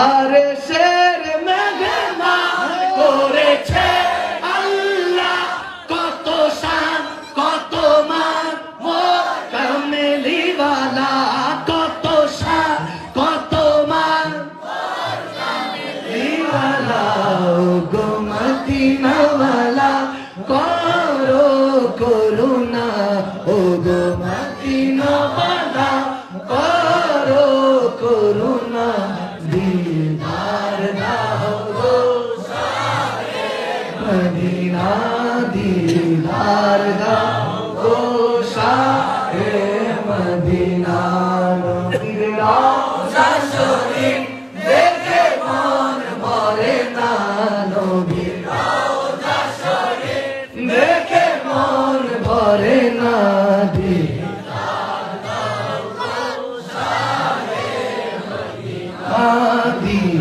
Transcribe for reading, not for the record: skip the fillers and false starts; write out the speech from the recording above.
আরে শের মেঘনা করেছে আল্লাহ, কত শান কত মান মোর কামলিওয়ালা, কত শান কত মান মোর কামলিওয়ালা। গো মদিনাওয়ালা করো করুণা, ও গো মদিনাওয়ালা করো করুণা, দিদার দাও গো শাহে মদিনা, দিদার দাও গো শাহে মদিনা। নবীর রওজা শরীফ দেখে মন ভরে না, নবীর রওজা শরীফ দেখে মন ভরে না, দিদার দাও গো শাহে মদিনা।